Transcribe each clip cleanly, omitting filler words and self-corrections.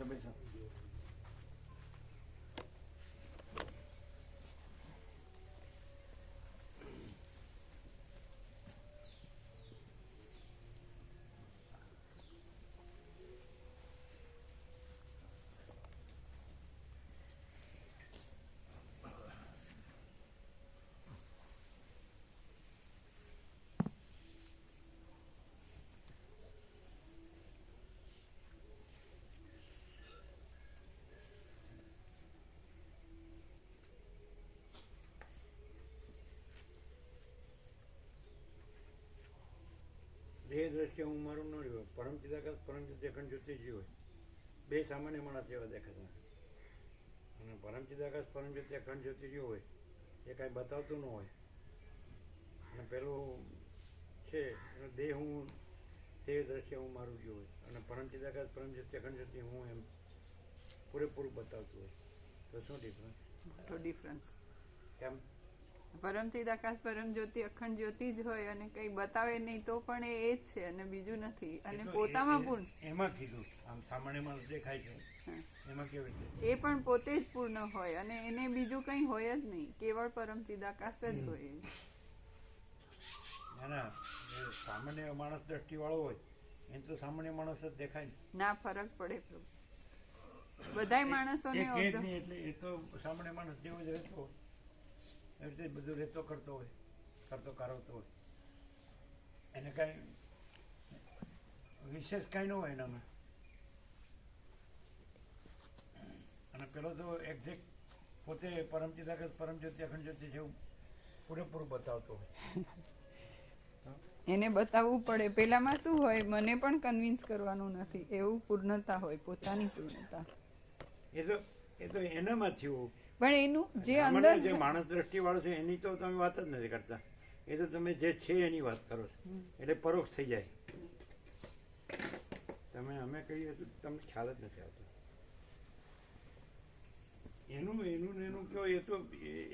બેસો. દેહ દ્રશ્ય હું મારું ન રહ્યો. પરમચિદાકાશ પરમજ્યોતિ અખંડ જ્યોતિજી હોય, બે સામાન્ય માણસ જેવા દેખાતા. અને પરમચિદાકાશ પરમજ્યોતિ અખંડ જ્યોતિજી હોય એ કાંઈ બતાવતું ન હોય. અને પેલું છે એનો દેહ હું, દેહ દ્રશ્ય હું મારું જે હોય, અને પરમચિદાકાશ પરમજ્યોતિ અખંડ જ્યોતિ હું એમ પૂરેપૂરું બતાવતું હોય. તો શું ડિફરન્સ? મોટો ડિફરન્સ. કેમ? પરમચિદાકાશ પરમ જ્યોતિ અખંડ જ્યોતિ જ હોય અને કઈ બતાવે નહીં તો પણ એ જ છે અને બીજું નથી. અને પોતામાં પૂર્ણ. એમાં કીધું આમ સામાન્ય માણસ દેખાય છે એમાં કેવી રીતે? એ પણ પોતે જ પૂર્ણ હોય અને એને બીજું કઈ હોય જ નહીં, કેવળ પરમચિદાકાશ જ હોય. ના ના, સામાન્ય માણસ દ્રષ્ટિ વાળો હોય એને તો સામાન્ય માણસ જ દેખાય ને. ના, ફરક પડે પ્રભુ. બધાય માણસોને એટલે એ તો સામાન્ય માણસ જેવો જ રહેતો હોય, એવી રીતે બધું રહેતો કરતો હોય, કરતો કારવતો હોય. એને કાંઈ વિશેષ કાંઈ ન હોય એનામાં. અને પેલો તો એક્ઝેક્ટ પોતે પરમચિદાકાશ પરમજ્યોતિ અખંડ જ્યોતિ જેવું પૂરેપૂરું બતાવતો હોય. એને બતાવવું પડે. પેલામાં શું હોય, મને પણ કન્વિન્સ કરવાનું નથી, એવું પૂર્ણતા હોય, પોતાની પૂર્ણતા. એ તો એનામાં થયું. પણ એનું જે અંદર જે માણસ દ્રષ્ટિ વાળો છે એની તો તમે વાત જ નથી કરતા. એ તો તમે જે છે એની વાત કરો છો, એટલે પરોક્ષ થઈ જાય. અમે કહીએ તો તમને ખ્યાલ જ નથી આવતો. એનું કયો, એ તો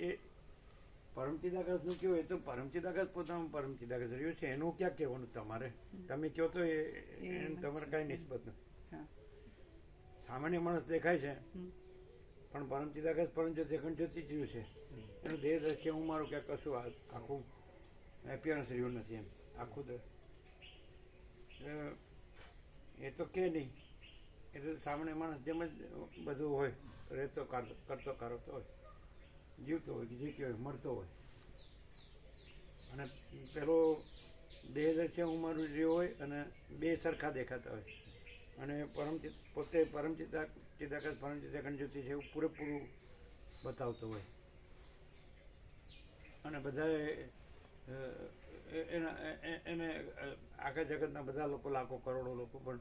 એ પરમચિદાકાશ નું કયો, એ તો પરમચિદાકાશ પોતાનું પરમચિદાકાશ રહ્યું છે. એનું ક્યાં કહેવાનું તમારે? તમે કહો તો એ તમારે કઈ નિસ્બત નથી. સામાન્ય માણસ દેખાય છે પણ પરમચિદાકાશ પરમજ્યોતિ અખંડ જ્યોતિ જીવ છે. એનું દેહ દ્રશ્ય હું મારું ક્યાં કશું આખું એપિયરન્સ રહ્યું નથી એમ આખું. એ તો કે નહીં, એ તો સામાન્ય માણસ જેમ જ બધું હોય, રહેતો કરતો કારવતો હોય, જીવતો હોય કે જીવતો હોય, મરતો હોય. અને પેલો દેહ દ્રશ્ય હું મારું રહ્યો હોય અને બે સરખા દેખાતા હોય. અને પોતે પરમચિદાકાશ પરમજ્યોતિ અખંડ જ્યોતિ છે એવું પૂરેપૂરું બતાવતો હોય. અને બધા એને આખા જગતના બધા લોકો, લાખો કરોડો લોકો પણ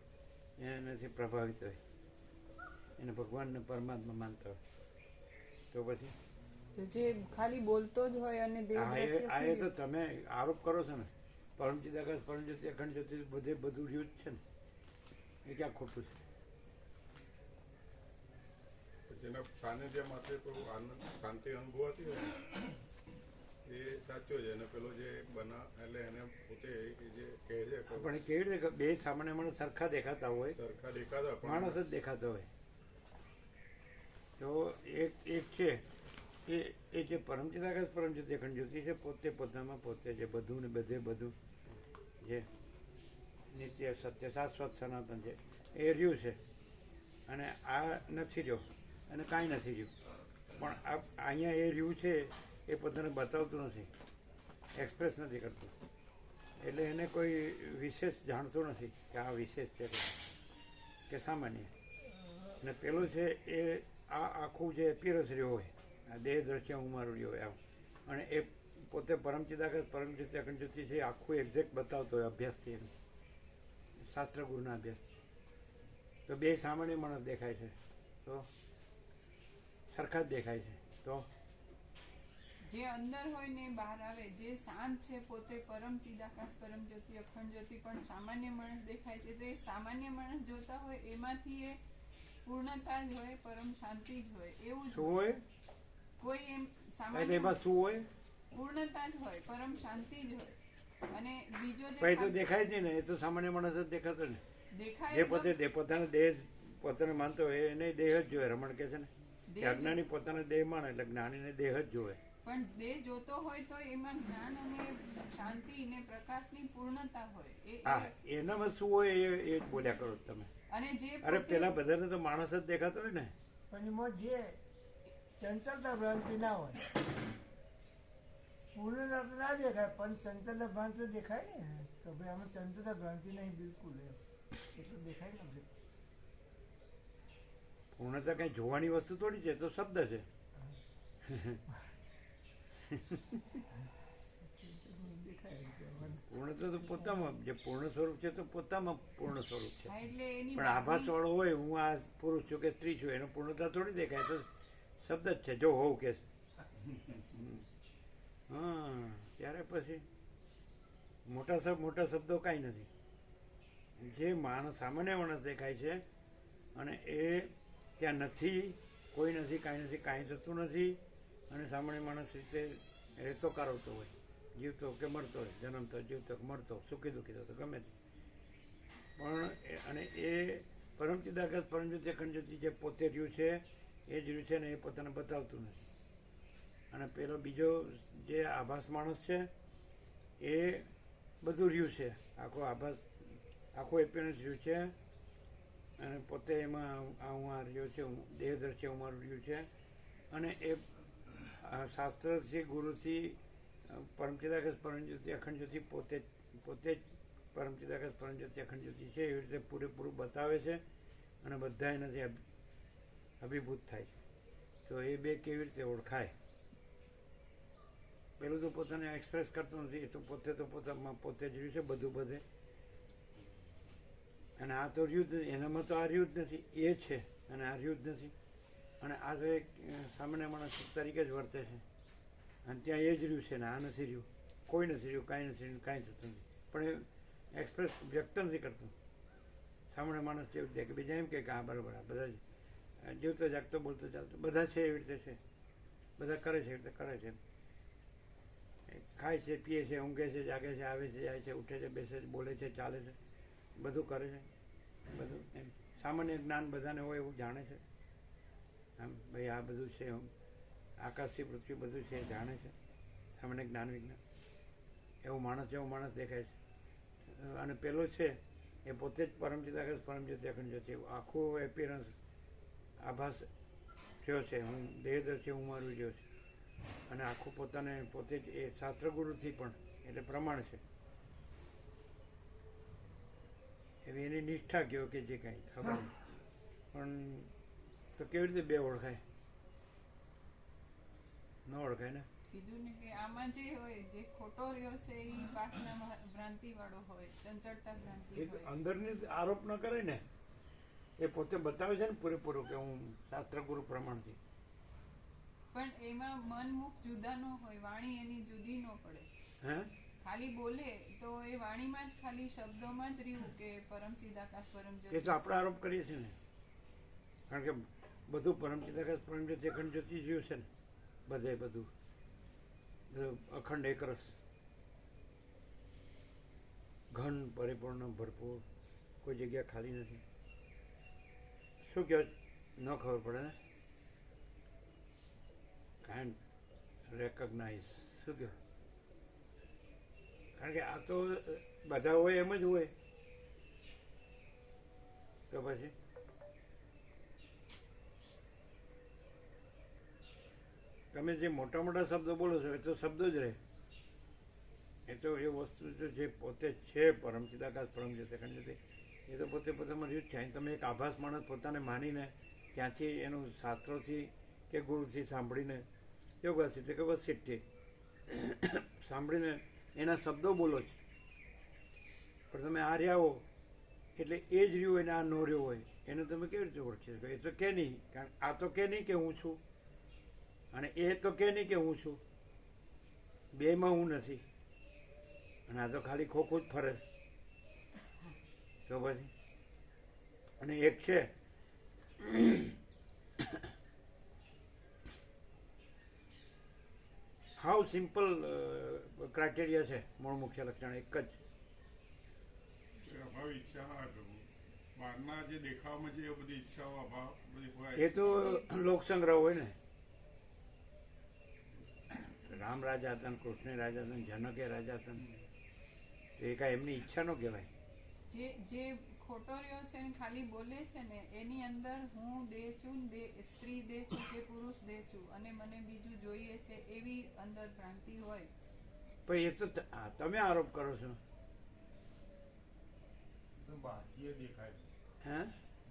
એનાથી પ્રભાવિત હોય, એને ભગવાનને પરમાત્મા માનતા હોય. તો પછી જે ખાલી બોલતો જ હોય અને આ તો તમે આરોપ કરો છો ને, પરમચિદાકાશ પરમજ્યોતિ અખંડ જ્યોતિ બધે બધું રહ્યું જ છે ને, એ ક્યાં ખોટું છે? જેના સાનિધ્ય માટે આનંદ શાંતિ અનુભવાતી હોય એ સાચો છે. અને પેલો જે બના એટલે એને પોતે જે કહે છે પણ કેવી રીતે બે સામાન્ય માણસ સરખા દેખાતા હોય, સરખા દેખાતા માણસ જ દેખાતો હોય. તો એક છે એ જે પરમચિદાકાશ પરમજ્યોતિ અખંડ જ્યોતિ છે, પોતે પોતામાં પોતે જે બધું ને બધે બધું જે નિત્ય સત્ય શાશ્વત સનાતન છે એ રહ્યું છે. અને આ નથી રહ્યો અને કાંઈ નથી રહ્યું. પણ અહીંયા એ રહ્યું છે એ પોતાને બતાવતું નથી, એક્સપ્રેસ નથી કરતું. એટલે એને કોઈ વિશેષ જાણતું નથી કે આ વિશેષ છે કે સામાન્ય. અને પેલું છે એ આ આખું જે એપિયરન્સ રહ્યો હોય, આ દેહ દ્રશ્ય હું મારું રહ્યો હોય આમ, અને એ પોતે પરમચિદાકાશ પરમજ્યોતિ અખંડ જ્યોતિ છે આખું એક્ઝેક્ટ બતાવતો હોય અભ્યાસથી, એમ શાસ્ત્ર ગુરુના અભ્યાસથી. તો બે સામાન્ય માણસ દેખાય છે તો સરખા જ દેખાય છે. તો જે અંદર હોય ને બહાર આવે, જે શાંત છે પોતે પરમ ચિદાકાશ પરમ જ્યોતિ અખંડ જ્યોતિ પણ સામાન્ય માણસ દેખાય છે. તો એ સામાન્ય માણસ જોતા હોય એમાંથી એ પૂર્ણતા જ હોય, પરમ શાંતિ જ હોય. એવું જ હોય. કોઈ એમ સામાન્ય એમાં શું હોય? પૂર્ણતા જ હોય, પરમ શાંતિ જ હોય. અને બીજો જે તો દેખાય છે ને, એ તો સામાન્ય માણસ જ દેખાતો ને. દેખાય જે પોતે પોતાનો દેહ પોતાને માનતો હોય એને દેહ જ જોવે. રમણ કે છે ને દેહ કે અજ્ઞાની પોતાને દેહ માને એટલે જ્ઞાનીને દેહ જ જોવે. પણ દેહ જોતો હોય તો એમાં જ્ઞાન અને શાંતિ ને પ્રકાશની પૂર્ણતા હોય હા, એનામાં શું હોય એ જ બોલ્યા કરો તમે. અને જે અરે પેલા બધાને તો માણસ જ દેખાતો હોય ને. પણ એમાં જે ચંચળતા ભ્રાંતિ ના હોય, પૂર્ણતા તો ના દેખાય પણ ચંચળતા ભ્રાંતિ દેખાય ને કે ભાઈ આમાં ચંચળતા ભ્રાંતિ નહીં બિલકુલ એટલું દેખાય ને બધું. પૂર્ણતા કઈ જોવાની વસ્તુ થોડી છે, તો શબ્દ છે. પૂર્ણતા તો પોતામાં જે પૂર્ણ સ્વરૂપ છે તો પોતામાં પૂર્ણ સ્વરૂપ છે. એટલે એની પણ આભાસ વાળો હોય હું આ પુરુષ છું કે સ્ત્રી છું એનો પૂર્ણતા થોડી દેખાય, તો શબ્દ જ છે. જો હોવ કે હા, ત્યારે પછી મોટા શબ્દો કાંઈ નથી. જે માણસ સામાન્ય માણસ દેખાય છે અને એ ત્યાં નથી, કોઈ નથી, કાંઈ નથી, કાંઈ થતું નથી અને સામાન્ય માણસ રીતે રહેતો કારવતો હોય, જીવતો કે મરતો હોય, જન્મતો જીવતો કે મરતો, સુખી દુઃખી તો ગમે તે. પણ અને એ પરમચિદાકાશ પરમજ્યોતિ અખંડ જ્યોતિ જે પોતે રહ્યું છે એ જ રહ્યું છે ને એ પોતાને બતાવતું નથી. અને પેલો બીજો જે આભાસ માણસ છે એ બધું રહ્યું છે, આખો આભાસ, આખું એપિયરન્સ રહ્યું છે અને પોતે એમાં હું આ રહ્યો છે, દેહદર્શી હું મારું રહ્યું છે. અને એ શાસ્ત્રથી ગુરુથી પરમચિદાકાશ પરમજ્યોતિ અખંડ જ્યોતિ પોતે જ પરમચિદાકાશ પરમજ્યોતિ અખંડ જ્યોતિ છે એવી રીતે પૂરેપૂરું બતાવે છે અને બધા એનાથી અભિભૂત થાય છે. તો એ બે કેવી રીતે ઓળખાય? પેલું તો પોતાને એક્સપ્રેસ કરતો નથી, એ તો પોતામાં પોતે જ રહ્યું છે બધું બધે. અને આ તો રહ્યું જ નથી, એનામાં તો આ રહ્યું જ નથી, એ છે અને આ રહ્યું જ નથી. અને આ તો એક સામાન્ય માણસ તરીકે જ વર્તે છે અને ત્યાં એ જ રહ્યું છે ને આ નથી રહ્યું, કોઈ નથી રહ્યું, કાંઈ નથી રહ્યું, કાંઈ થતું નથી. પણ એ એક્સપ્રેસ વ્યક્ત નથી કરતું. સામાન્ય માણસ જેવું જ કે બીજા એમ કે હા બરાબર, આ બધા જ જીવતો જાગતો બોલતો ચાલતો બધા છે એવી રીતે છે, બધા કરે છે એવી રીતે કરે છે. ખાય છે, પીએ છે, ઊંઘે છે, જાગે છે, આવે છે, જાય છે, ઉઠે છે, બેસે છે, બોલે છે, ચાલે છે, બધું કરે છે. બધું એમ સામાન્ય જ્ઞાન બધાને હોય એવું જાણે છે. આમ ભાઈ આ બધું છે, આકાશથી પૃથ્વી બધું છે જાણે છે, સામાન્ય જ્ઞાન વિજ્ઞાન. એવો માણસ દેખાય છે. અને પેલો છે એ પોતે જ પરમચિદાકાશ પરમજ્યોતિ અખંડ જ્યોતિ આખું એપિયરન્સ આભાસ થયો છે, હું દેહદર્શી હું મારું રહ્યો છે. અને આખું પોતાને પોતે જ એ શાસ્ત્રગુરુથી પણ એટલે પ્રમાણ છે એવી એની નિષ્ઠા કહો કે જે કાંઈ ખબર નહીં. પણ તો કેવી રીતે બે ઓળખાય? ન ઓળખાય ને. કીધું ને કે આમાં જે હોય જે ખોટો રહ્યો છે એ વાસના ભ્રાંતિ વાળો હોય, ચંચળતા ભ્રાંતિ એ હોય. અંદરની આરોપ ન કરે ને, એ પોતે બતાવે છે ને પૂરેપૂરું કે હું શાસ્ત્રગુરુ પ્રમાણથી. પણ એમાં મન મુખ જુદા ન હોય, વાણી એની જુદી ન પડે. હે ખાલી બોલે તો એ વાણીમાં જ ખાલી શબ્દોમાં જ રહ્યું કે પરમચિદાકાશ એ પરમજ્યોતિ. તો આપણે આરોપ કરીએ છીએ ને, કારણ કે બધું પરમચિદાકાશ પરમજ્યોતિ અખંડ જ્યોતિ જ્યું છે ને, બધું અખંડ એકરસ, ઘન, પરિપૂર્ણ, ભરપૂર, કોઈ જગ્યા ખાલી નથી. શું કહો? ન ખબર પડે ને. કાઇન્ડ રેકગ્નાઇઝ શું કહો? કારણ કે આ તો બધા હોય એમ જ હોય તો પછી તમે જે મોટા મોટા શબ્દો બોલો છો એ તો શબ્દો જ રહે. એ તો એ વસ્તુ જે પોતે છે પરમચિદાકાશ પરમજ્યોતિ અખંડ જ્યોતિ એ તો પોતે પોતામાં રહ્યું જ છે. તમે એક આભાસ માણસ પોતાને માનીને ત્યાંથી એનું શાસ્ત્રોથી કે ગુરુથી સાંભળીને યોગાથી કે વસિષ્ઠથી સાંભળીને એના શબ્દો બોલો છો. પણ તમે આ રહ્યા હો એટલે એ જ રહ્યું હોય ને આ ન રહ્યો હોય એને તમે કેવી રીતે ઓળખી શકો? એ તો કે નહીં, કારણ આ તો કે નહીં કે હું છું અને એ તો કે નહીં કે હું છું, બેમાં હું નથી. અને આ તો ખાલી ખોખું જ ફરે તો પછી. અને એક છે હાઉ સિમ્પલ ક્રાઇટેરિયા છે, મૂળ મુખ્ય લક્ષણ એક જ. અભાવ ઈચ્છા ના હોય પ્રભુ. બહારના જે દેખાવમાં જે બધી ઈચ્છાઓ અભાવ બધી હોય એ તો લોકસંગ્રહ હોય ને. રામ રાજા હતા ને કૃષ્ણ રાજા હતા ને જનકે રાજા હતા ને, તો એ કાંઈ એમની ઈચ્છા ન કહેવાય. જે ખોટો રહ્યો છે ને ખાલી બોલે છે ને એની અંદર હું દેહ છું, સ્ત્રી દેહ છું કે પુરુષ દેહ છું અને મને બીજું જોઈએ છે એવી અંદર ભ્રાંતિ હોય. પણ એ તો તમે આરોપ કરો છો. તો બહારથી એ દેખાય, હે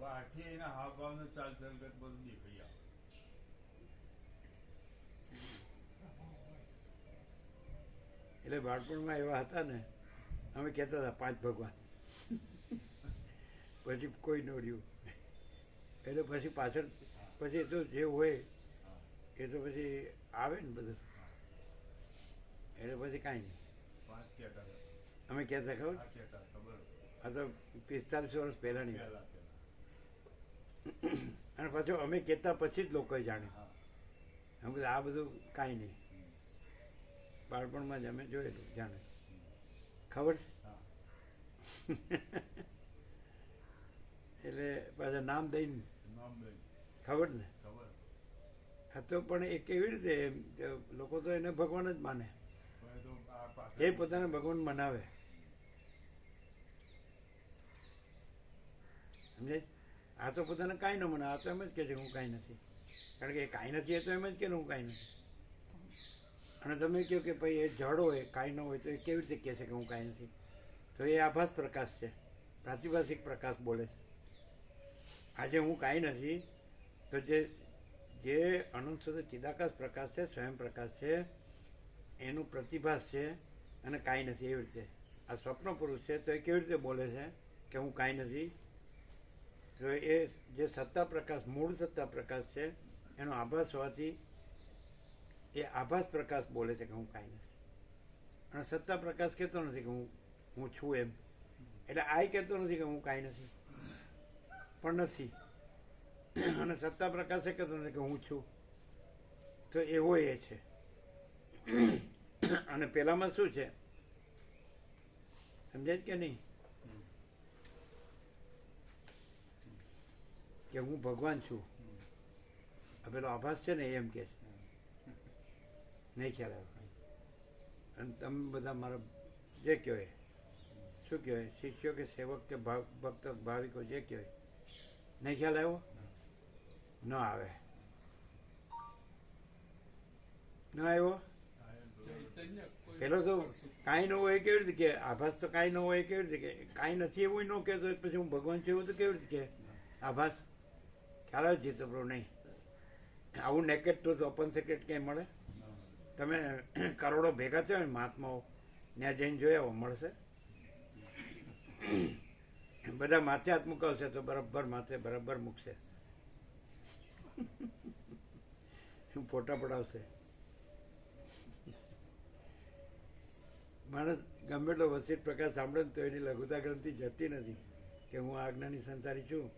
બહારથી એના હાવભાવનો ચાલ ચલગત બધું દેખાઈ આવે. એટલે બાળપણમાં એવા હતા ને, અમે કહેતા હતા 5 ભગવાન, પછી કોઈ ન રહ્યું. એટલે પછી પાછળ પછી તો જે હોય એ તો પછી આવે ને બધું, એટલે પછી કાંઈ નહીં. 5 કહેતા હતા, અમે કહેતા ખબર, આ કહેતા ખબર આ તો 45 વર્ષ પહેલાંની વાત. પહેલા. અને પાછું અમે કહેતા પછી જ લોકોએ જાણ્યું. હા, અમે કીધું આ બધું કાંઈ નહીં, બાળપણમાં જ અમે જોયેલું જાણે ખબર છે. હા, એટલે પાછા નામ દઈને નામ દઈ ખબર ને. ખબર. હા તો પણ એ કેવી રીતે એમ તો લોકો તો એને ભગવાન જ માને, પણ એ તો આ પાસે એ પોતાને ભગવાન મનાવે. સમજાય? આ તો પોતાને કાંઈ ન મનાવે, આ તો એમ જ કહે છે હું કાંઈ નથી. કારણ કે એ કાંઈ નથી, એ તો એમ જ કે હું કાંઈ નથી. અને તમે કહો કે ભાઈ એ જડ હોય કાંઈ ન હોય તો એ કેવી રીતે કહે છે કે હું કાંઈ નથી? તો એ આભાસ પ્રકાશ છે, પ્રાતિભાષિક પ્રકાશ બોલે છે. આજે હું કાંઈ નથી તો જે અનંત સુધી ચિદાકાશ પ્રકાશ છે, સ્વયં પ્રકાશ છે, એનું પ્રતિભાસ છે અને કાંઈ નથી એવી રીતે. આ સ્વપ્ન પુરુષ છે તો એ કેવી રીતે બોલે છે કે હું કાંઈ નથી? તો એ જે સત્તા પ્રકાશ, મૂળ સત્તા પ્રકાશ છે એનો આભાસ હોવાથી એ આભાસ પ્રકાશ બોલે છે કે હું કાંઈ નથી. અને સત્તા પ્રકાશ કહેતો નથી કે હું છું એમ. એટલે આ કહેતો નથી કે હું કાંઈ નથી પણ નથી, અને સત્તા પ્રકાશ એ કહેતો નથી કે હું છું. તો એવો એ છે. અને પેલામાં શું છે સમજાય કે નહીં? કે હું ભગવાન છું. પેલો આભાસ છે ને એમ કે નહીં ખ્યાલ આવે. અને તમે બધા મારા જે કહેવાય શું કહેવાય શિષ્યો કે સેવક કે ભક્ત ભાવિકો જે કહેવાય, નહીં ખ્યાલ આવ્યો? ન આવે, ન આવ્યો. પેલો તો કાંઈ ન હોય કેવી રીતે કે આભાસ તો કાંઈ ન હોય કેવી રીતે કે કાંઈ નથી એવું ન કહેતો પછી હું ભગવાન છું એવું તો કેવી રીતે કે આભાસ? ખ્યાલ આવે જીતો પ્રભુ નહીં. આવું નેકેટ તો ઓપન સિક્રેટ ક્યાંય મળે? તમે કરોડો ભેગા થયો ને મહાત્માઓ ત્યાં જઈને જોયા મળશે? બધા માથે હાથ મુકાવશે તો બરાબર માથે બરાબર મૂકશે, ફોટા પડાવશે. માણસ ગમે એટલો વસીત પ્રકાશ સાંભળે તો એની લઘુતા ગ્રંથિ જતી નથી કે હું આ જ્ઞાની સંસારી છું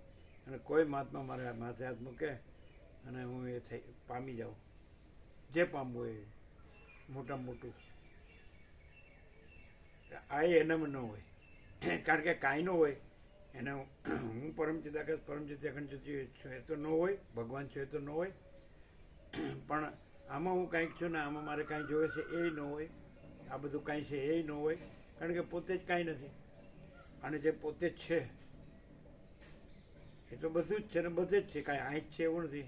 અને કોઈ મહાત્મા મારા માથે હાથ મૂકે અને હું એ થઈ પામી જાઉં, જે પામવું એ મોટામાં મોટું. આ એનામાં ન હોય, કારણ કે કાંઈ ન હોય એને હું પરમચિદાકાશ પરમજ્યોતિ અખંડ જ્યોતિ છું એ તો ન હોય, ભગવાન છું એ તો ન હોય. પણ આમાં હું કાંઈક છું ને આમાં મારે કાંઈ જોવે છે એ ન હોય, આ બધું કાંઈ છે એ ન હોય, કારણ કે પોતે જ કાંઈ નથી. અને જે પોતે જ છે એ તો બધું જ છે ને બધે જ છે, કાંઈ અહીં જ છે એવું નથી,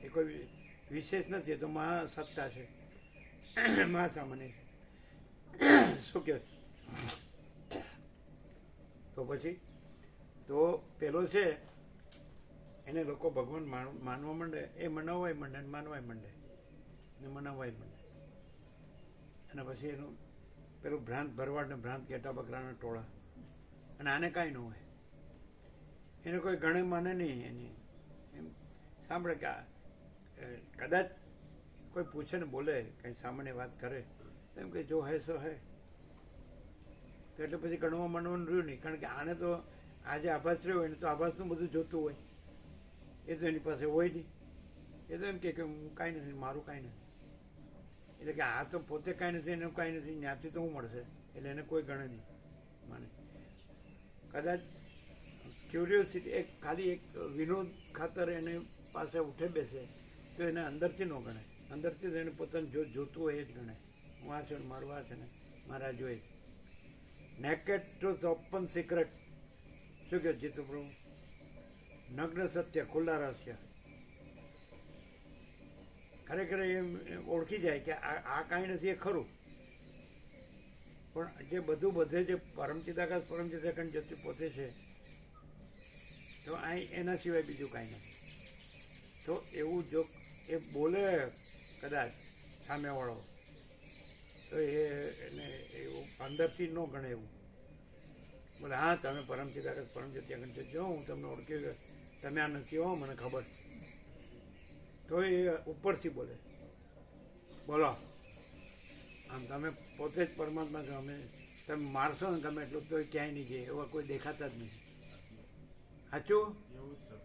એ કોઈ વિશેષ નથી, એ તો મહાસત્તા છે, મહાસામાન્ય. શું કહે? તો પછી તો પેલો છે એને લોકો ભગવાન માનવા માંડે, એ મનાવાય માંડે ને માનવાય માંડે ને મનાવાય માંડે. અને પછી એનું પેલું ભ્રાંત ભરવાડ ને ભ્રાંત ઘેટા બકરાના ટોળા. અને આને કાંઈ ન હોય, એને કોઈ ગણે માને નહીં. એની એમ સાંભળે કે કદાચ કોઈ પૂછે ને બોલે કંઈ સામાન્ય વાત કરે એમ કે જો હે સો હે, તો એટલે પછી ગણવા માનવાનું રહ્યું નહીં. કારણ કે આને તો આજે આભાસ રહ્યો હોય ને તો આભાસનું બધું જોતું હોય, એ તો એની પાસે હોય નહીં. એ તો એમ કે હું કાંઈ નથી, મારું કાંઈ નથી. એટલે કે આ તો પોતે કાંઈ નથી, એનું કાંઈ નથી, ત્યાંથી તો હું મળશે, એટલે એને કોઈ ગણે નહીં માને. કદાચ ક્યુરિયોસિટી એક ખાલી એક વિનોદ ખાતર એને પાસે ઉઠે બેસે તો એને અંદરથી ન ગણે, અંદરથી જ એને પોતાને જોતું હોય એ જ ગણે. હું આ છે મારું આ છે ને મારા જોઈ. નેકેડ ટ્રુથ ઓપન સિક્રેટ, શું કહે જીતુ પ્રભુ? નગ્ન સત્ય, ખુલ્લા રહસ્ય. ખરેખર એમ ઓળખી જાય કે આ કાંઈ નથી એ ખરું, પણ જે બધું બધે જે પરમચિદાકાશ પરમચિદ અખંડ જ્યોતિ પોતે છે તો અહીં એના સિવાય બીજું કાંઈ નથી. તો એવું જો એ બોલે કદાચ સામેવાળો તો એને એવું અંદરથી ન ગણે એવું બોલે હા તમે પરમચિદાકાશ પરમચિદ અખંડ જ્યોતિ જો હું તમને ઓળખી ગયો, તમે આ નથી હો મને ખબર, તો એ ઉપરથી બોલે બોલો આમ તમે પોતે જ પરમાત્મા છો, અમે તમે મારશો ને તમે એટલું તો ક્યાંય નહીં જાય, એવા કોઈ દેખાતા જ નથી. સાચું? એવું જ છે.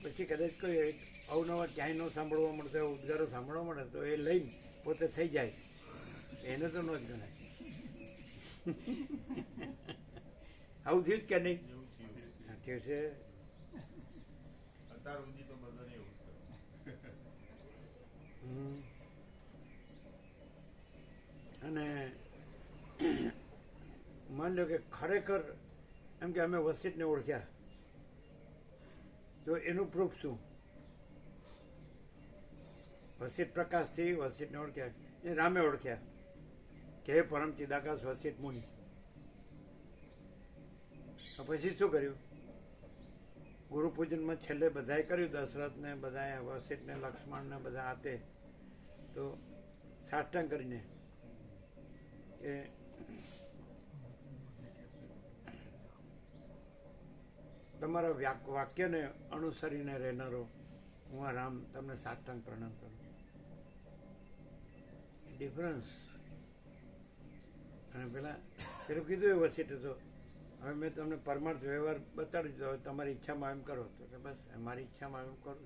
પછી કદાચ કોઈ એક અવનવા ક્યાંય ન સાંભળવા મળતો હોય, ઉદ્ગારો સાંભળવા મળે તો એ લઈને પોતે થઈ જાય, એને તો ન જ ગણાય. આવું થયું જ કે નહીં? એવું થયું. થયું છે. અત્યાર સુધી તો બધાને એવું જ છે. અને માની લો કે ખરેખર એમ કે અમે વસીતને ઓળખ્યા તો એનું પ્રૂફ શું? વસીત પ્રકાશથી વસીતને ઓળખ્યા, એ રામે ઓળખ્યા કે હે પરમ ચિદાકાશ વસીત મુનિ. પછી શું કર્યું? ગુરુ પૂજનમાં છેલ્લે બધાએ કર્યું, દશરથને બધાએ, વસીતને, લક્ષ્મણને બધા હાથે, તો સાષ્ટાંગ કરીને કે તમારા વાક્યને અનુસરીને રહેનારો હું આ રામ તમને સાષ્ટાંગ પ્રણામ કરું. ડિફરન્સ. અને પેલું કીધું એ વસીટ તો હવે મેં તમને પરમાર્થ વ્યવહાર બતાડી દીધો, હવે તમારી ઈચ્છામાં એમ કરો, તો કે બસ મારી ઈચ્છામાં એમ કરું.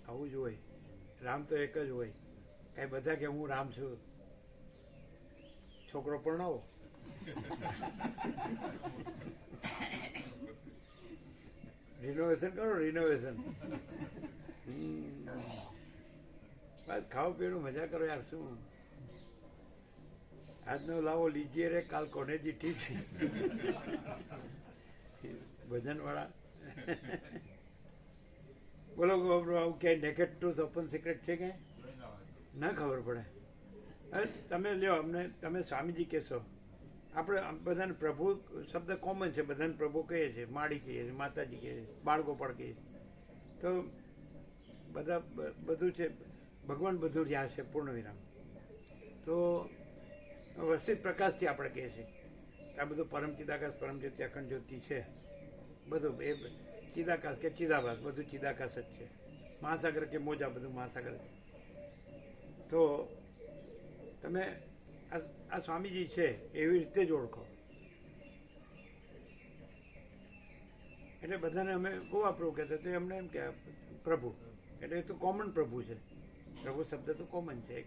આવું જ હોય. રામ તો એક જ હોય. કાંઈ બધા કે હું રામ છું, છોકરો પરણાવો. રિનોવેશન કરો, રિનોવેશન. બસ ખાવા પીવાનું મજા કરો યાર. શું આજનો લાવો લીજીએ રે કાલ કોને દીઠી છે ભજન વાળા. બોલો આવું ક્યાંય નેકેડ ટ્રુથ ઓપન સિક્રેટ છે કે ના ખબર પડે? હવે તમે લ્યો અમને, તમે સ્વામીજી કહેશો, આપણે બધાને પ્રભુ શબ્દ કોમન છે, બધાને પ્રભુ કહીએ છીએ, માળી કહીએ છીએ, માતાજી કહીએ છીએ, બાળગોપાળ કહીએ છીએ, તો બધા બધું છે, ભગવાન બધું જ્યાં છે પૂર્ણ વિરામ. તો વસ્તી પ્રકાશથી આપણે કહીએ છીએ આ બધું પરમ ચિદાકાશ પરમ જ્યોતિ અખંડ જ્યોતિ છે, બધું એ ચિદાકાશ કે ચિદાભાસ બધું ચિદાકાશ જ છે. મહાસાગર કે મોજા બધું મહાસાગર. તો તમે આ સ્વામીજી છે એવી રીતે જ ઓળખો. એટલે બધાને અમે ગોવા પ્રભુ કહેતા, તો એમને એમ કે પ્રભુ એટલે એ તો કોમન પ્રભુ છે. પ્રભુ શબ્દ તો કોમન છે,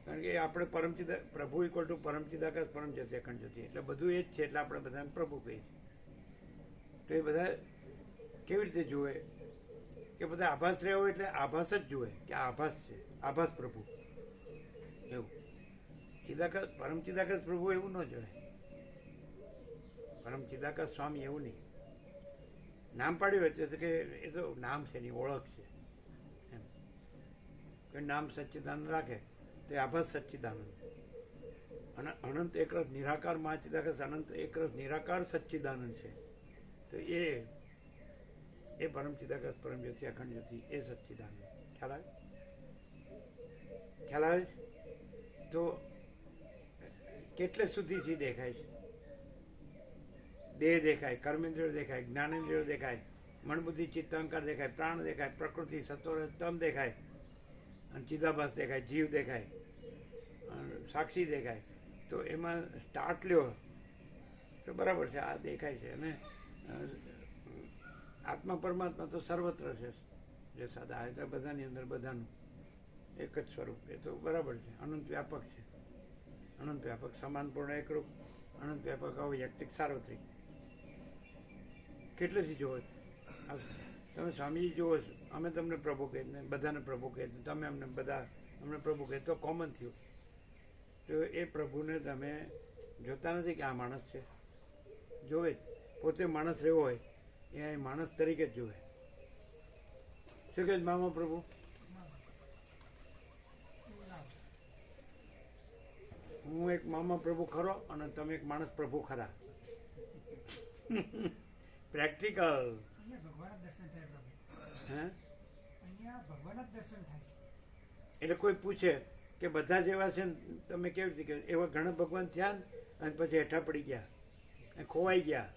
કારણ કે આપણે પરમચિદા પ્રભુ ઇક્વલ ટુ પરમચિદાકાશ પરમ જ્યોતિ અખંડ જ્યોતિ, એટલે બધું એ જ છે, એટલે આપણે બધાને પ્રભુ કહીએ છીએ. તો એ બધા કેવી રીતે જુએ કે બધા આભાસ રહ્યા હોય એટલે આભાસ જ જુએ કે આ આભાસ છે, આભાસ પ્રભુ એવું. ચિદાકાશ પરમ ચિદાકાશ પ્રભુ એવું ન જોય, પરમ ચિદાકાશ સ્વામી એવું નહીં. નામ પાડ્યું હોય તો કે એ તો નામ છે, એની ઓળખ છે એમ. કોઈ નામ સચ્ચિદાનંદ રાખે તો એ આભાસ સચ્ચિદાનંદ. અને અનંત એકરસ નિરાકાર મહાચિદાકાશ અનંત એકરસ નિરાકાર સચ્ચિદાનંદ છે. તો એ પરમ ચિદાકાશ પરમ જ્યોતિ અખંડ જ્યોતિ એ સચ્ચિદાનંદ. ખ્યાલ આવે? ખ્યાલ આવે? તો કેટલે સુધીથી દેખાય છે? દેહ દેખાય, કર્મેન્દ્રિયો દેખાય, જ્ઞાનેન્દ્રિયો દેખાય, મનબુદ્ધિ ચિત્તાંકાર દેખાય, પ્રાણ દેખાય, પ્રકૃતિ સત્વર તમ દેખાય, અને ચિદાભાસ દેખાય, જીવ દેખાય, સાક્ષી દેખાય. તો એમાં સ્ટાર્ટ લ્યો તો બરાબર છે, આ દેખાય છે. અને આત્મા પરમાત્મા તો સર્વત્ર છે, જે સાદા એટલે બધાની અંદર બધાનું. એક જ સ્વરૂપ. એ તો બરાબર છે. અનંત વ્યાપક છે. અનંત વ્યાપક, સમાનપૂર્ણ એકરૂપ, અનંત વ્યાપક, અવ્યક્તિક, સાર્વત્રિક. કેટલેથી જોવો છો? તમે સ્વામીજી જુઓ છો, અમે તમને પ્રભુ કહીએ ને બધાને પ્રભુ કહીએ, તમે અમને બધા અમને પ્રભુ કહીએ, તો કોમન થયું. તો એ પ્રભુને તમે જોતા નથી કે આ માણસ છે? જોવે જ. પોતે માણસ રહેવો હોય એ માણસ તરીકે જ જોવે. શું કહે મામા પ્રભુ? હું એક મામા પ્રભુ ખરો અને તમે એક માણસ પ્રભુ ખરા. પ્રેક્ટિકલ. ભગવાન દર્શન થાય પ્રભુ. હે? અહીંયા ભગવાન જ દર્શન થાય. એટલે કોઈ પૂછે કે બધા જેવા છે ને તમે કેવી રીતે કહો? એવા ઘણા ભગવાન થયા ને અને પછી હેઠા પડી ગયા, ખોવાઈ ગયા,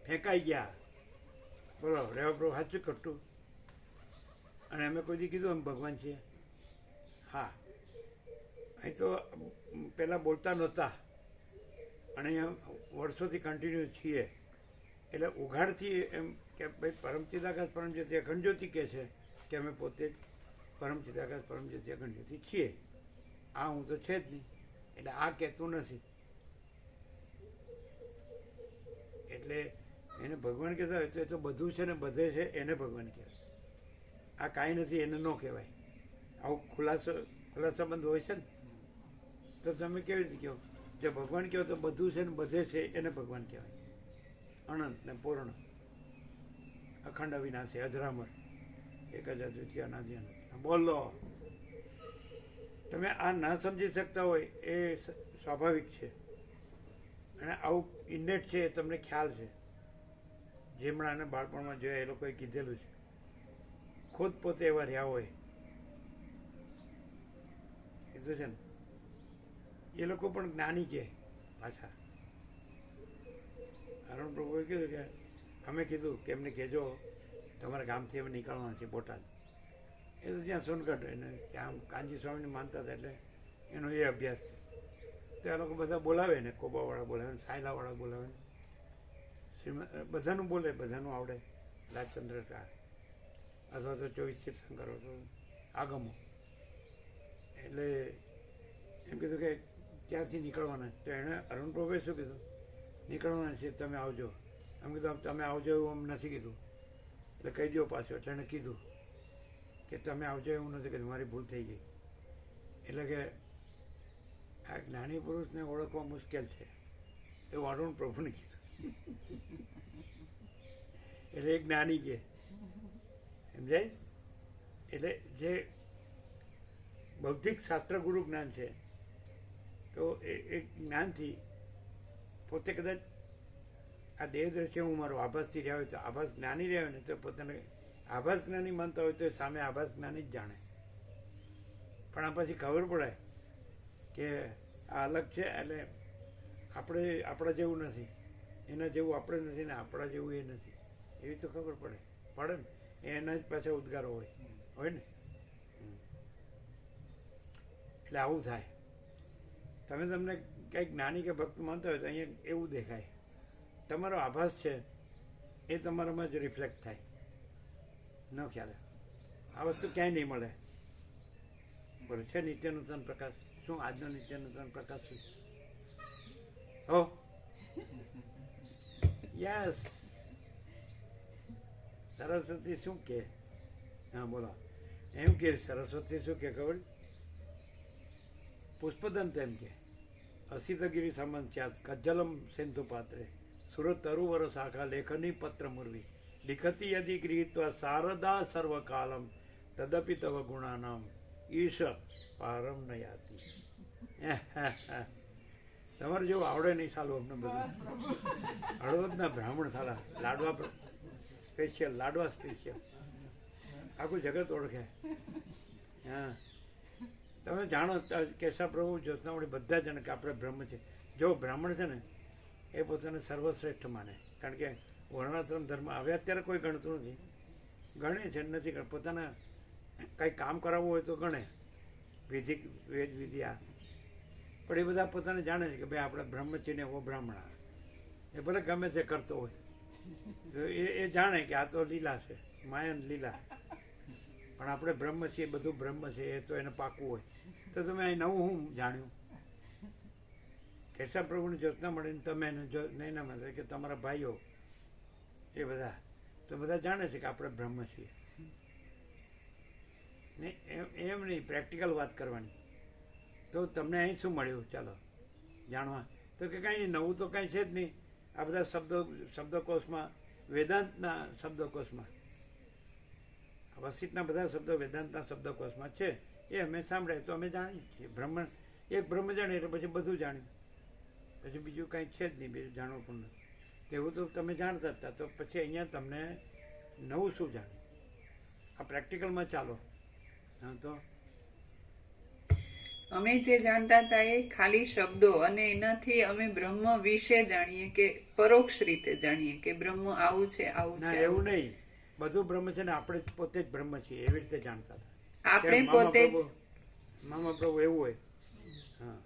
ફેંકાઈ ગયા. બોલો રેવા પ્રભુ સાચું ખોટું? અને અમે કોઈ દી કીધું અમે ભગવાન છીએ? હા. અહીં તો પહેલાં બોલતા નહોતા અને અહીંયા વર્ષોથી કન્ટિન્યુ છીએ. એટલે ઉઘાડથી એમ કે ભાઈ પરમચિદાકાશ પરમજ્યોતિ અખંડ જ્યોતિ કહે છે કે અમે પોતે જ પરમચિદાકાશ પરમજ્યોતિ અખંડ જ્યોતિ છીએ. આ હું તો છે જ નહીં. એટલે આ કહેતું નથી. એટલે એને ભગવાન કહેતા હોય તો એ તો બધું છે ને બધે છે એને ભગવાન કહેવાય. આ કાંઈ નથી એને ન કહેવાય. આવું ખુલાસાબંધ હોય છે ને તો તમે કેવી રીતે કહો? જો ભગવાન કહો તો બધું છે ને બધે છે એને ભગવાન કહેવાય. અનંત ને પૂર્ણ, અખંડ અવિનાશી, અજરામર, એક જ અદ્વિતીય અનાદિ અનંત. બોલો. તમે આ ના સમજી શકતા હોય એ સ્વાભાવિક છે અને આવું ઇન્નેટ છે એ તમને ખ્યાલ છે. જેમણાને બાળપણમાં જોયા એ લોકોએ કીધેલું છે. ખુદ પોતે એવા રહ્યા હોય કીધું છે ને. એ લોકો પણ જ્ઞાની કે પાછા. અરુણ પ્રભુએ કીધું કે અમે કીધું કે એમને કહેજો તમારા ગામથી અમે નીકળવાના છે બોટાદ. એ તો ત્યાં સોનગઢ એને ત્યાં કાનજી સ્વામીને માનતા હતા એટલે એનો એ અભ્યાસ છે. તો આ લોકો બધા બોલાવે ને, કોબાવાળા બોલાવે ને, સાયલાવાળા બોલાવે ને, બધાનું બોલે, બધાનું આવડે. રાજચંદ્ર શાહ અથવા તો 24 તીર્થંકરો તો આગમો. એટલે એમ કીધું કે ક્યાંથી નીકળવાના? તો એણે અરુણ પ્રભુએ શું કીધું? નીકળવાના છે, તમે આવજો. એમ કીધું તમે આવજો એવું અમ નથી કીધું, એટલે કહી દો પાછું. એટલે એણે કીધું કે તમે આવજો એવું નથી કીધું, મારી ભૂલ થઈ ગઈ. એટલે કે આ જ્ઞાની પુરુષને ઓળખવા મુશ્કેલ છે એવું અરુણ પ્રભુને કીધું. એટલે એક જ્ઞાની કે સમજાય. એટલે જે બૌદ્ધિક શાસ્ત્ર ગુરુ જ્ઞાન છે તો એ જ્ઞાનથી પોતે કદાચ આ દેહ દ્રશ્ય હું મારો આભાસથી રહ્યા હોય તો આભાસ જ્ઞાની રહ્યા હોય ને તો પોતાને આભાસ જ્ઞાની માનતા હોય તો સામે આભાસ જ્ઞાની જ જાણે. પણ આ પછી ખબર પડે કે આ અલગ છે. એટલે આપણે આપણા જેવું નથી, એના જેવું આપણે નથી ને આપણા જેવું એ નથી, એવી તો ખબર પડે ને. એના જ પાછા ઉદ્ગારો હોય ને. એટલે આવું થાય. તમે તમને કંઈક જ્ઞાની કે ભક્ત માનતા હોય તો અહીંયા એવું દેખાય. તમારો આભાસ છે એ તમારામાં જ રિફ્લેક્ટ થાય. ન ખ્યાલ આ વસ્તુ ક્યાંય નહીં મળે. બોલે છે નિત્ય નૂતન પ્રકાશ. શું આજનો નિત્ય નૂતન પ્રકાશ શું? હો યસ. સરસ્વતી શું કે? હા બોલો. એમ કે સરસ્વતી શું કે ખબર? પુષ્પદંત એમ કે અસિતગીરી સામંત્યાત કજ્જલમ સિંધુ પાત્રે સુરત તરુવર શાખા લેખની પત્ર મુરવી લિખતી યદિ ગૃહીત્વા શારદા સર્વકાલમ તદપિ તવ ગુણાનામ ઈશ પારમ ન યાતિ. તમારે જેવું આવડે નહીં સાલું અમને બધું. હળવદના બ્રાહ્મણ સાલા લાડવા સ્પેશિયલ, લાડવા સ્પેશિયલ, આખું જગત ઓળખે. હા તમે જાણો કેશવ પ્રભુ જ્યોત્સનામણી બધા જાણે કે આપણે બ્રહ્મ છે. જો બ્રાહ્મણ છે ને એ પોતાને સર્વશ્રેષ્ઠ માને. કારણ કે વર્ણાશ્રમ ધર્મ હવે અત્યારે કોઈ ગણતું નથી. ગણે છે નથી ગણ. પોતાના કંઈ કામ કરાવવું હોય તો ગણે, વેદ વિધિ આ. પણ એ બધા પોતાને જાણે છે કે ભાઈ આપણે બ્રહ્મ છીએ ને એવો બ્રાહ્મણ. એ ભલે ગમે તે કરતો હોય તો એ જાણે કે આ તો લીલા છે, માયન લીલા. પણ આપણે બ્રહ્મ છીએ, બધું બ્રહ્મ છે એ તો એને પાકવું હોય તો તમે અહીં નવું હું જાણ્યું? કેશવ પ્રભુની જ્યોતના મળીને તમે એને નહીં ના મળે કે તમારા ભાઈઓ એ બધા તો બધા જાણે છે કે આપણે બ્રહ્મ છીએ. ને એમ નહીં, પ્રેક્ટિકલ વાત કરવાની. તો તમને અહીં શું મળ્યું ચાલો જાણવા? તો કે કાંઈ નહીં, નવું તો કાંઈ છે જ નહીં. આ બધા શબ્દકોશમાં, વેદાંતના શબ્દકોશમાં, વસિષ્ઠના બધા શબ્દો વેદાંતના શબ્દકોશમાં છે. એ અમે સાંભળ્યા તો અમે જાણીએ છીએ. એક બ્રહ્મ જાણીએ એટલે પછી બધું જાણ્યું. પછી બીજું કાંઈ છે જ નહીં, બીજું જાણવું પણ નથી. એવું તો તમે જાણતા હતા, તો પછી અહીંયા તમને નવું શું જાણ્યું? આ પ્રેક્ટિકલમાં ચાલો. હા, તો અમે જે જાણતા હતા એ ખાલી શબ્દો, અને એનાથી અમે બ્રહ્મ વિશે જાણીએ કે પરોક્ષ રીતે જાણીએ કે બ્રહ્મ આવું છે, આવું ના, છે. એવું નહીં. બધું બ્રહ્મ છે ને આપણે પોતે જ બ્રહ્મ છીએ એવી રીતે જાણતા હતા. આપણે પોતે જ. મામા પ્રભુ એવું હોય. હા,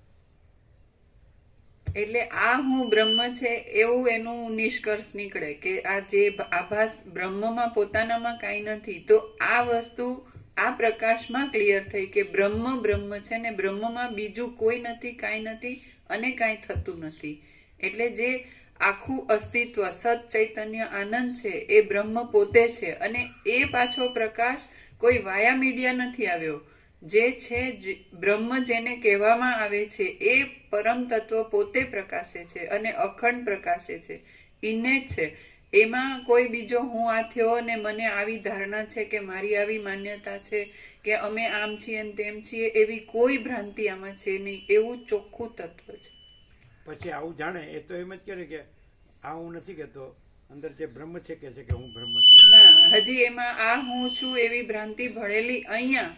એટલે આ હું બ્રહ્મ છે એવું એનું નિષ્કર્ષ નીકળે કે આ જે આભાસ બ્રહ્મમાં પોતાનામાં કાંઈ નથી. તો આ વસ્તુ આ પ્રકાશમાં ક્લિયર થઈ કે બ્રહ્મ બ્રહ્મ છે ને બ્રહ્મમાં બીજું કોઈ નથી, કાંઈ નથી અને કાંઈ થતું નથી. એટલે જે આખું અસ્તિત્વ સત ચૈતન્ય આનંદ છે એ બ્રહ્મ પોતે છે. અને એ પાછો પ્રકાશ કોઈ વાયા મીડિયા નથી આવ્યો. જે છે બ્રહ્મ જેને કહેવામાં આવે છે એ પરમ તત્વ પોતે પ્રકાશે છે અને અખંડ પ્રકાશે છે, ઇનેટ છે. એમાં કોઈ બીજો હું આ થયો અને મને આવી ધારણા છે કે મારી આવી માન્યતા છે કે અમે આમ છીએ ને તેમ છીએ, એવી કોઈ ભ્રાંતિ આમાં છે નહીં. એવું ચોખ્ખું તત્વ છે. પછી આવું જાણે એ તો એમ જ કરે કે આ હું નથી કહેતો, અંદર જે બ્રહ્મ છે કે છે કે હું બ્રહ્મ છું. ના, હજી એમાં આ હું છું એવી ભ્રાંતિ ભળેલી. અહીંયા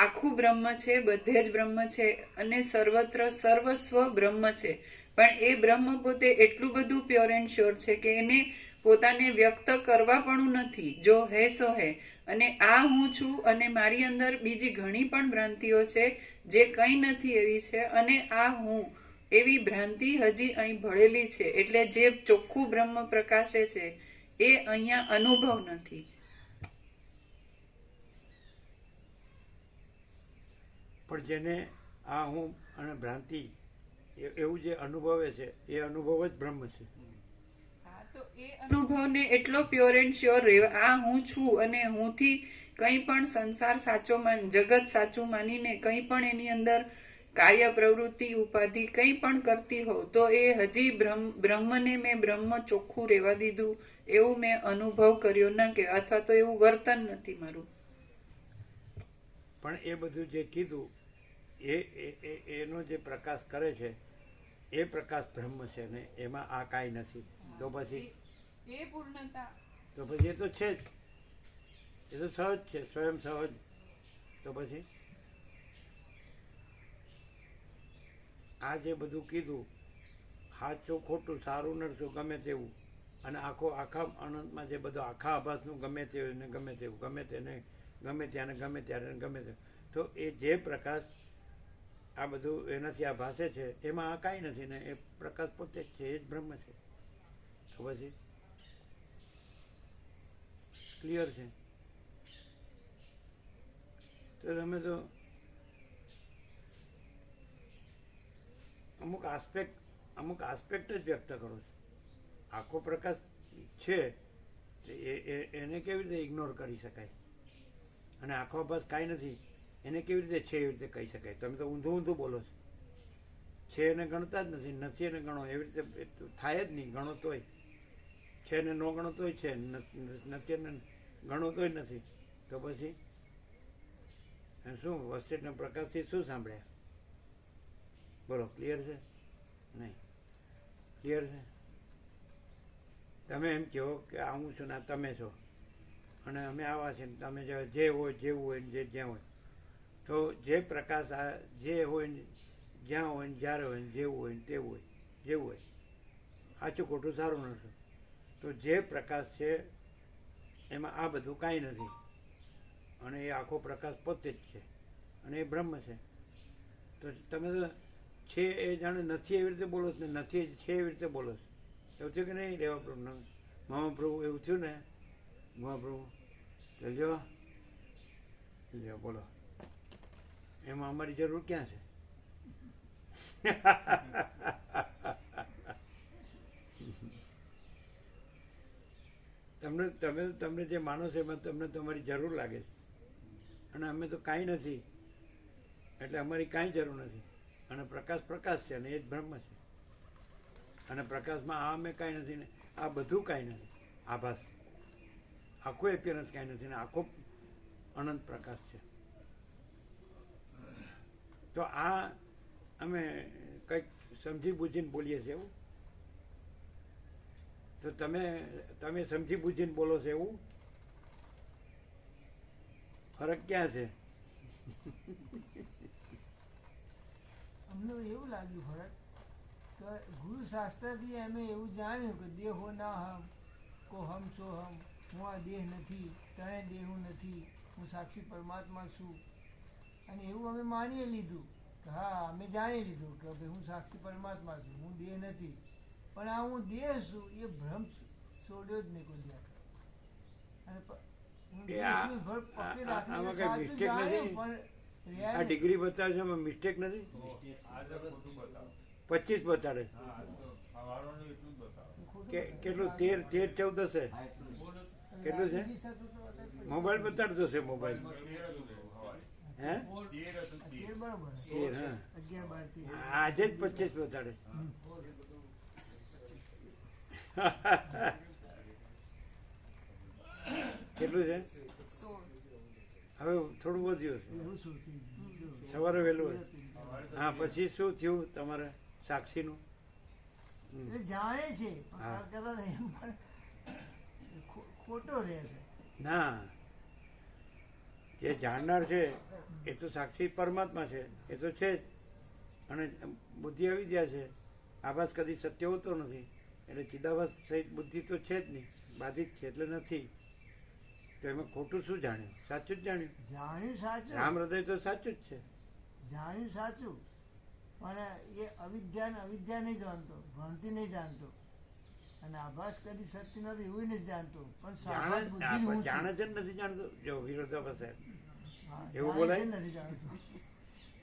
આખું બ્રહ્મ છે, બધે જ બ્રહ્મ છે અને સર્વત્ર સર્વસ્વ બ્રહ્મ છે. પણ એ બ્રહ્મ પોતે એટલું બધું પ્યોર એન્ડ શ્યોર છે કે એને પોતાને વ્યક્ત કરવા પણ નથી. જો હે સો હે. અને આ હું છું અને મારી અંદર બીજી ઘણી પણ ભ્રાંતિઓ છે જે કંઈ નથી એવી છે. અને આ હું એવી ભ્રાંતિ હજી અહીં ભળેલી છે. એટલે જે ચોખ્ખું બ્રહ્મ પ્રકાશે છે એ અહીંયા અનુભવ નથી. પણ જેને આ હું અને ભ્રાંતિ એવું જે અનુભવે છે એ અનુભવ જ બ્રહ્મ છે. હા, તો એ અનુભવને એટલો પ્યોર એન્ડ શ્યોર રહેવા, આ હું છું અને હુંથી કંઈ પણ સંસાર સાચો જગત સાચું માનીને કંઈ પણ એની અંદર કાર્ય પ્રવૃત્તિ ઉપાધિ કંઈ પણ કરતી હોઉં તો એ હજી બ્રહ્મને મેં બ્રહ્મ ચોખ્ખું રહેવા દીધું એવું મેં અનુભવ કર્યો ના કે, અથવા તો એવું વર્તન નથી મારું. પણ એ બધું જે કીધું એનો જે પ્રકાશ કરે છે એ પ્રકાશ બ્રહ્મ છે ને એમાં આ કાંઈ નથી. તો પછી એ પૂર્ણતા, તો પછી એ તો છે જ, એ તો સહજ છે, સ્વયં સહજ. તો પછી આ જે બધું કીધું, સાચું ખોટું, સારું નરસું, ગમે તેવું, અને આખા અનંતમાં જે બધું આખા આભાસનું ગમે તેવું ને ગમે તેવું, ગમે તેને ગમે ત્યાં ને ગમે ત્યારે ને ગમે તે, તો એ જે પ્રકાશ આ બધું એનાથી આ ભાષે છે એમાં આ કાંઈ નથી ને એ પ્રકાશ પોતે જ છે, એ જ બ્રહ્મ છે. તો પછી ક્લિયર છે. તો તમે તો અમુક આસ્પેક્ટ જ વ્યક્ત કરો છો. આખો પ્રકાશ છે એને કેવી રીતે ઇગ્નોર કરી શકાય? અને આખો અભાસ કાંઈ નથી એને કેવી રીતે છે એવી રીતે કહી શકાય? તમે તો ઊંધું બોલો છો. છે એને ગણતા જ નથી એને ગણો એવી રીતે થાય જ નહીં. ગણો તોય છે ને, ન ગણો તોય છે, નથી એને ગણો તોય નથી. તો પછી શું વસ્તુના પ્રકાશથી શું સાંભળ્યા? બોલો, ક્લિયર છે? નહીં ક્લિયર છે? તમે એમ કહો કે આ હું છું ને આ તમે છો અને અમે આવા છે ને તમે જે હોય જેવું હોય ને જે જ્યાં હોય, તો જે પ્રકાશ આ જે હોય ને જ્યાં હોય ને જ્યારે હોય ને જેવું હોય ને તેવું હોય જેવું હોય, સાચું ખોટું સારું નથી, તો જે પ્રકાશ છે એમાં આ બધું કાંઈ નથી અને એ આખો પ્રકાશ પોતે જ છે અને એ બ્રહ્મ છે. તો તમે તો છે એ જાણે નથી એવી રીતે બોલો છો ને નથી છે એવી રીતે બોલો છો. એવું થયું કે નહીં રેવા પ્રભુ, મામા પ્રભુ? એવું થયું ને મહાપ્રભુ? તો જો લ્યો બોલો, એમાં અમારી જરૂર ક્યાં છે? તમને જે માનો છો એમાં તમને તમારી જરૂર લાગે છે, અને અમે તો કાંઈ નથી, એટલે અમારી કાંઈ જરૂર નથી. અને પ્રકાશ છે, અને એ જ બ્રહ્મ છે. અને પ્રકાશમાં આ અમે કાંઈ નથી ને આ બધું કાંઈ નથી. આભાસ આખો એપિયરન્સ કાંઈ નથી ને આખો અનંત પ્રકાશ છે. તો આ અમે કંઈક સમજી બૂજીને બોલીએ છીએ એવું? તો તમે સમજી બૂજીને બોલો છો એવું? ફરક ક્યાં છે? અમને એવું લાગ્યું ફરક કે ગુરુ શાસ્ત્રથી અમે એવું જાણ્યું કે દેહો ના હમ કો હમ સો હમ, હું આ દેહ નથી, તને દેહ નથી, હું સાક્ષી પરમાત્મા છું. અને એવું અમે માની લીધું કે હા, અમે જાણી લીધું કે ભાઈ હું સાક્ષી પરમાત્મા છું, હું દેહ નથી. પણ આ હું દેહ છું એ ભ્રમ છોડ્યો જ નહીં કોઈ દિવસ. અને હું દેશની ભર પકડી રાખીને સાચું જાણ્યું, પણ આ ડિગ્રી બતાવે છે એમાં મિસ્ટેક નથી? આજે ખોટું બતાવે. 25 બતાડે છે. હા, આજ તો સવારનું એટલું જ બતાવે. કેટલું 13 14 હશે? કેટલું છે? મોબાઈલ બતાડતો છે મોબાઈલ. હે? 13 હતું, 13. બરોબર 13, હા. 11, 12, 13. આજે જ 25 બતાડે. કેટલું છે? 16. હવે થોડું વધ્યું છે. એવું શું થયું? સવારે વહેલું હોય. હા, પછી શું થયું તમારે સાક્ષીનું? એ જાણે છે પણ હા. કહેતા નહીં એમ પણ ખોટો રહે છે. ના, જે જાણનાર છે એ તો સાક્ષી પરમાત્મા છે, એ તો છે જ. અને બુદ્ધિ આવી ગયા છે. આભાસ કદી સત્ય હોતો નથી, એટલે ચિદાભાસ સહિત બુદ્ધિ તો છે જ નહીં, બાધિત છે એટલે નથી. તો એમાં ખોટું શું જાણ્યું? સાચું જ જાણ્યું. જાણ્યું સાચું, રામ હૃદય તો સાચું જ છે. જાણ્યું સાચું, પણ એ અવિદ્યા નહીં જાણતો, ભ્રાંતિ નહીં જાણતો. અને આભાસ કદી સત્ય નથી એવું નથી જાણતો, પણ સાક્ષાત બુદ્ધિ હું છું. જાણે છે ને નથી જાણતો. જો વિરોધાભાસ સાહેબ, હા, એવું જાણે બોલાય? છે ને નથી જાણતો.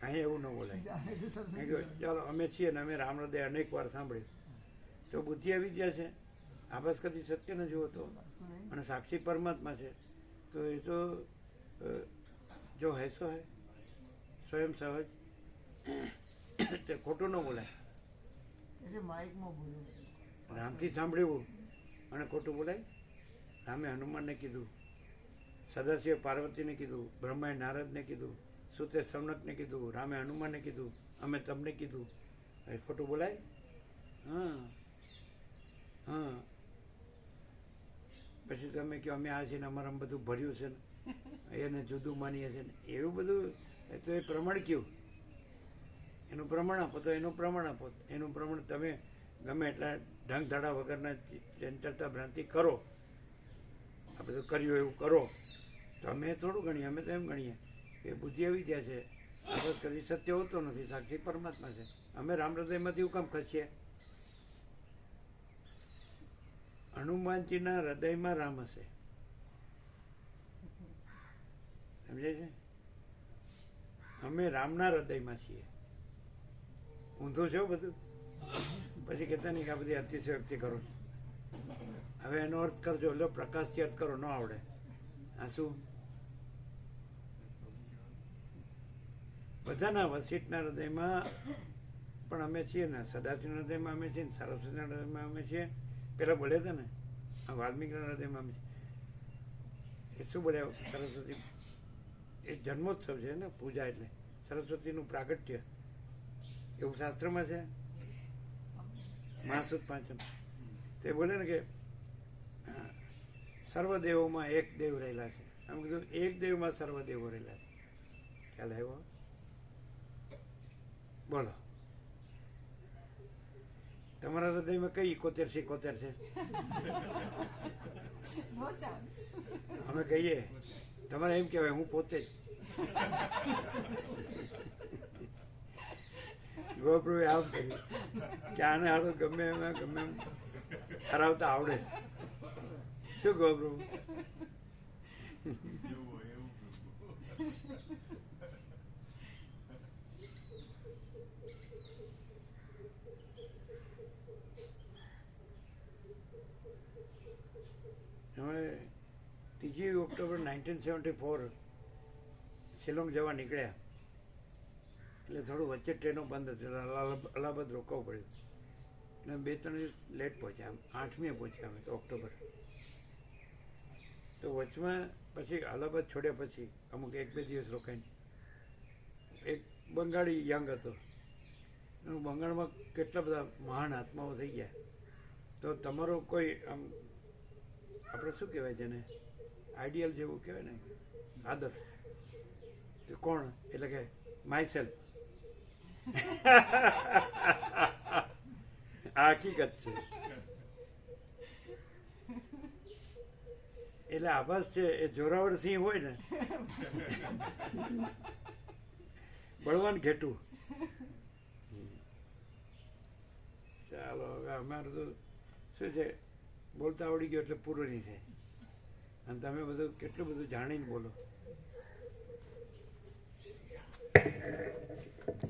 અહીં એવું ન બોલાય. જાણે છે સત્ય મેં કહ્યું, ચાલો અમે છીએ ને અમે રામ હૃદય અનેક વાર સાંભળ્યું, તો બુદ્ધિ આવી ગયા છે. આભાસ કદી સત્ય નથી હોતો, અને સાક્ષી પરમાત્મા છે. તો એ તો જો હૈ સો હૈ, સ્વયં સહજ, તે ખોટું ન બોલાય. એટલે માઇકમાં બોલ્યો. રામથી સાંભળ્યું અને ખોટું બોલાય? રામે હનુમાનને કીધું, સદાશિવે પાર્વતીને કીધું, બ્રહ્માએ નારદને કીધું, સુતે સૌનકને કીધું, રામે હનુમાનને કીધું, અમે તમને કીધું. એ ખોટું બોલાય? હા હા. પછી તમે કહો અમે આ છે ને અમારામાં બધું ભર્યું છે ને એને જુદું માનીએ છે ને, એવું બધું. એ તો એ પ્રમાણ કયું? એનું પ્રમાણ આપો તો એનું પ્રમાણ આપો. એનું પ્રમાણ તમે ગમે એટલા ઢંગ ધડા વગરના ચંચળતા ભ્રાંતિ કરો, આ બધું કર્યું એવું કરો, તો અમે થોડું ગણીએ. અમે તો એમ ગણીએ કે બુદ્ધિ આવી ગયા છે, બસ કદી સત્ય હોતો નથી, સાક્ષી પરમાત્મા છે. અમે રામ હૃદયમાંથી હું કામ ખસીએ? હનુમાનજીના હૃદયમાં રામ હશે, સમજાય છે? અમે રામના હૃદયમાં છીએ. ઊંધું છે બધું. પછી કહેતા નહીં કે આ બધી અતિશયોક્તિ કરો છો. હવે એનો અર્થ કરજો, એટલે પ્રકાશથી અર્થ કરો, ન આવડે. આ શું? બધાના વસિષ્ઠના હૃદયમાં પણ અમે છીએ ને, સદાશિવના હૃદયમાં અમે છીએ ને, સરસ્વતીના હૃદયમાં અમે છીએ. પેલા બોલ્યા હતા ને, આ વાલ્મીકીના હૃદયમાં અમે છીએ. એ શું બોલ્યા? સરસ્વતી એ જન્મોત્સવ છે ને, પૂજા એટલે સરસ્વતીનું પ્રાગટ્ય, એવું શાસ્ત્રમાં છે. મહાસુદ પાંચમ તે બોલે ને કે સર્વદેવોમાં એક દેવ રહેલા છે. આમ કીધું એક દેવમાં સર્વદેવો રહેલા છે. ખ્યાલ આવ્યો? બોલો, તમારા હૃદયમાં કઈ 71 છે? No chance. અમે કહીએ, તમારે એમ કહેવાય હું પોતે જ. ગોપ્રુએ આમ કર્યું કે આને હારું ગમે એમાં ગમે એમ હરાવતા આવડે. શું ગોપ્રુ? જેવું હોય એવું. અમે 3 ઓક્ટોબર 1974 શિલોંગ જવા નીકળ્યા, એટલે થોડું વચ્ચે ટ્રેનો બંધ હતી, અલ્હાબાદ રોકાવું પડ્યું, એટલે 2-3 દિવસ લેટ પહોંચ્યા. 8મીએ પહોંચ્યા અમે તો ઓક્ટોબર. તો વચમાં પછી અલ્હાબાદ છોડ્યા પછી અમુક 1-2 દિવસ રોકાઈને એક બંગાળી યંગ હતો, બંગાળમાં કેટલા બધા મહાન આત્માઓ થઈ ગયા. તો તમારો કોઈ આમ આપણે શું કહેવાય છે ને, આઈડિયલ જેવું કહેવાય ને, આદર્શ, તો કોણ? એટલે કે માય સેલ્ફ. આ હકીકત છે. એટલે આભાસ છે એ જોરાવર સિંહ હોય ને, બળવાન ઘેટું. ચાલો હવે અમારું તો શું છે, બોલતા આવડી ગયો એટલે પૂરું નહીં થાય. અને તમે બધું કેટલું બધું જાણીને બોલો.